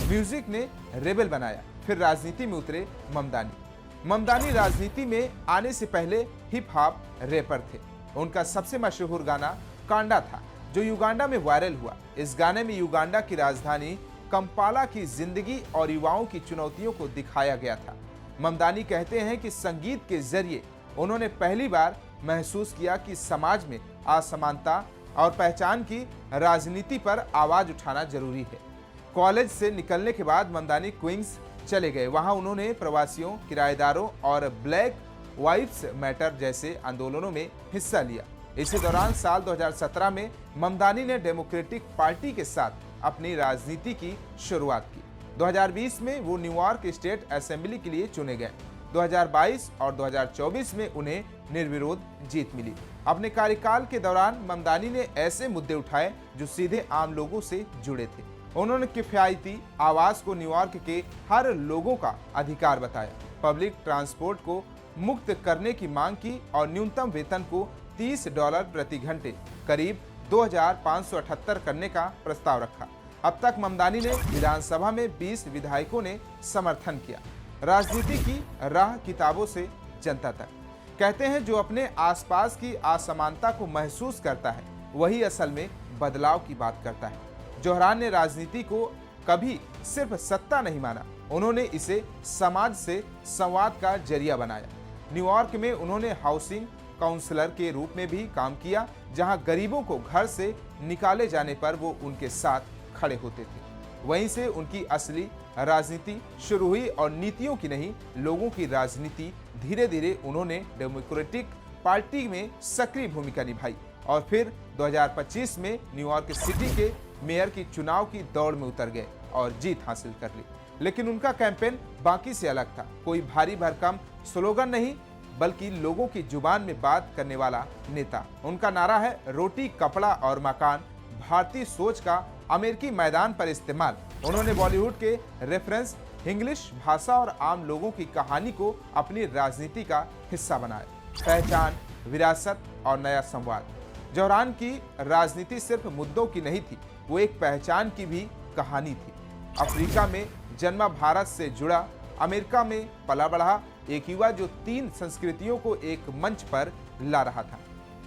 Music ने rebel बनाया। फिर राजनीति में उतरे ममदानी राजनीति में आने से पहले हिप हॉप रैपर थे। उनका सबसे मशहूर गाना कांडा था, जो युगांडा में वायरल हुआ। इस गाने में युगांडा की राजधानी कंपाला की जिंदगी और युवाओं की चुनौतियों को दिखाया गया था। ममदानी कहते हैं कि संगीत के जरिए उन्होंने पहली बार महसूस किया कि समाज में असमानता और पहचान की राजनीति पर आवाज उठाना जरूरी है। कॉलेज से निकलने के बाद ममदानी क्वींस चले गए। वहां उन्होंने प्रवासियों, किराएदारों और ब्लैक वाइव्स मैटर जैसे आंदोलनों में हिस्सा लिया। इसी दौरान साल 2017 में ममदानी ने डेमोक्रेटिक पार्टी के साथ अपनी राजनीति की शुरुआत की। 2020 में वो न्यूयॉर्क स्टेट असेंबली के लिए चुने गए। 2022 और 2024 में उन्हें निर्विरोध जीत मिली। अपने कार्यकाल के दौरान ममदानी ने ऐसे मुद्दे उठाए जो सीधे आम लोगों से जुड़े थे। उन्होंने किफायती आवास को न्यूयॉर्क के हर लोगों का अधिकार बताया, पब्लिक ट्रांसपोर्ट को मुक्त करने की मांग की और न्यूनतम वेतन को $30 प्रति घंटे करीब 2578 करने का प्रस्ताव रखा। अब तक ममदानी ने विधानसभा में 20 विधायकों ने समर्थन किया। राजनीति की राह किताबों से जनता तक। कहते हैं जो अपने आसपास की असमानता को महसूस करता है वही असल में बदलाव की बात करता है। जोहरान ने राजनीति को कभी सिर्फ सत्ता नहीं माना, उन्होंने इसे समाज से संवाद का जरिया बनाया। न्यूयॉर्क में उन्होंने हाउसिंग काउंसलर के रूप में भी काम किया, जहां गरीबों को घर से निकाले जाने पर वो उनके साथ खड़े होते थे। वहीं से उनकी असली राजनीति शुरू हुई और नीतियों की नहीं, लोगों की राजनीति। धीरे धीरे उन्होंने डेमोक्रेटिक पार्टी में सक्रिय भूमिका निभाई और फिर 2025 में न्यूयॉर्क सिटी के मेयर की चुनाव की दौड़ में उतर गए और जीत हासिल कर ली। लेकिन उनका कैंपेन बाकी से अलग था। कोई भारी भरकम स्लोगन नहीं, बल्कि लोगों की जुबान में बात करने वाला नेता। उनका नारा है रोटी, कपड़ा और मकान, भारतीय सोच का अमेरिकी मैदान पर इस्तेमाल। उन्होंने बॉलीवुड के रेफरेंस, इंग्लिश भाषा और आम लोगों की कहानी को अपनी राजनीति का हिस्सा बनाया। पहचान, विरासत और नया संवाद। जोहरान की राजनीति सिर्फ मुद्दों की नहीं थी, वो एक पहचान की भी कहानी थी। अफ्रीका में जन्मा, भारत से जुड़ा, अमेरिका में पला बढ़ा एक युवा जो 3 संस्कृतियों को एक मंच पर ला रहा था।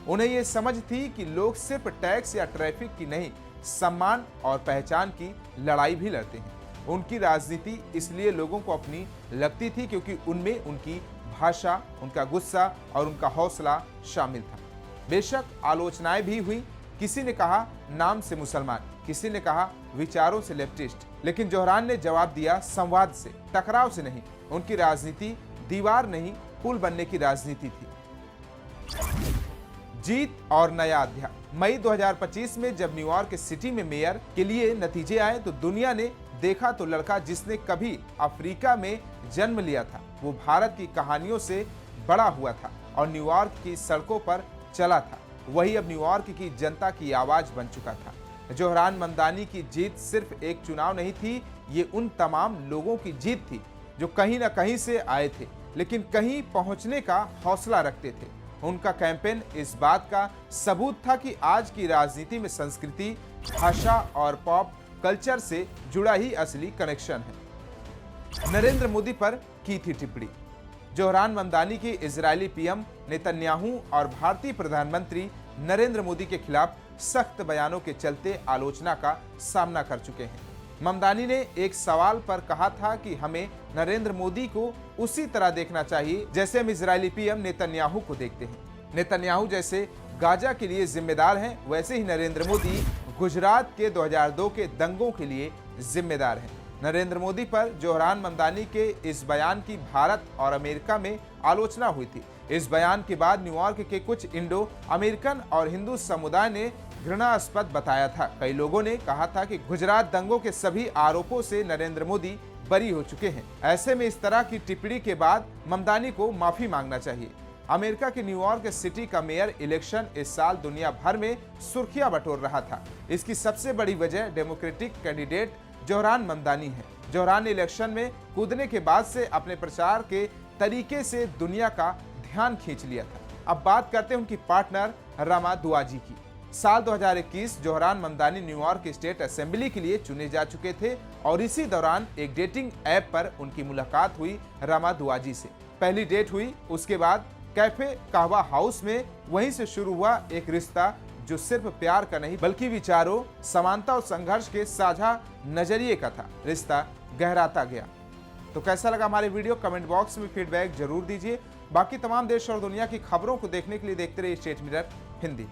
उन्हें ये समझ थी कि लोग सिर्फ टैक्स या ट्रैफिक की नहीं, सम्मान और पहचान की लड़ाई भी लड़ते हैं। उनकी राजनीति इसलिए लोगों को अपनी लगती थी क्योंकि उनमें उनकी भाषा, उनका गुस्सा और उनका हौसला शामिल था। बेशक आलोचनाएं भी हुई। किसी ने कहा नाम से मुसलमान, किसी ने कहा विचारों से लेफ्टिस्ट, लेकिन जोहरान ने जवाब दिया संवाद से, टकराव से नहीं। उनकी राजनीति दीवार नहीं, पुल बनने की राजनीति थी। जीत और नया अध्याय। मई 2025 में जब न्यूयॉर्क सिटी में मेयर के लिए नतीजे आए तो दुनिया ने देखा तो लड़का जिसने कभी अफ्रीका में जन्म लिया था, वो भारत की कहानियों से बड़ा हुआ था और न्यूयॉर्क की सड़कों पर चला था, वही अब न्यूयॉर्क की जनता की आवाज बन चुका था। जोहरान ममदानी की जीत सिर्फ एक चुनाव नहीं थी, ये उन तमाम लोगों की जीत थी जो कहीं ना कहीं से आए थे, लेकिन कहीं पहुंचने का हौसला रखते थे। उनका कैंपेन इस बात का सबूत था कि आज की राजनीति में संस्कृति, भाषा और पॉप कल्चर से जुड़ा ही असली कनेक्शन है। नरेंद्र मोदी पर की थी टिप्पणी। जोहरान ममदानी की इजरायली पीएम नेतन्याहू और भारतीय प्रधानमंत्री नरेंद्र मोदी के खिलाफ सख्त बयानों के चलते आलोचना का सामना कर चुके हैं। ममदानी ने एक सवाल पर कहा था कि हमें नरेंद्र मोदी को उसी तरह देखना चाहिए जैसे हम इजरायली पीएम नेतन्याहू को देखते हैं। नेतन्याहू जैसे गाजा के लिए जिम्मेदार हैं, वैसे ही नरेंद्र मोदी गुजरात के 2002 के दंगों के लिए जिम्मेदार हैं। नरेंद्र मोदी पर जोहरान ममदानी के इस बयान की भारत और अमेरिका में आलोचना हुई थी। इस बयान के बाद न्यूयॉर्क के कुछ इंडो अमेरिकन और हिंदू समुदाय ने घृणास्पद बताया था। कई लोगों ने कहा था कि गुजरात दंगों के सभी आरोपों से नरेंद्र मोदी बरी हो चुके हैं। ऐसे में इस तरह की टिप्पणी के बाद ममदानी को माफी मांगना चाहिए। अमेरिका के न्यूयॉर्क सिटी का मेयर इलेक्शन इस साल दुनिया भर में सुर्खियां बटोर रहा था। इसकी सबसे बड़ी वजह डेमोक्रेटिक कैंडिडेट जोहरान ममदानी है। जोहरान ने इलेक्शन में कूदने के बाद से अपने प्रचार के तरीके से दुनिया का ध्यान खींच लिया था। अब बात करते हैं उनकी पार्टनर रमा दुआजी की। साल 2021 Zohran Mamdani New York state assembly के लिए चुने जा चुके थे और इसी दौरान एक डेटिंग ऐप पर उनकी मुलाकात हुई रमा दुआजी से। पहली डेट हुई, उसके बाद कैफे कहवा हाउस में वहीं से शुरू हुआ एक रिश्ता जो सिर्फ प्यार का नहीं बल्कि विचारों, समानता और संघर्ष के साझा नजरिए का था। रिश्ता गहराता गया। तो कैसा लगा हमारे वीडियो, कमेंट बॉक्स में फीडबैक जरूर दीजिए। बाकी तमाम देश और दुनिया की खबरों को देखने के लिए देखते रहिए स्टेट मिरर हिंदी।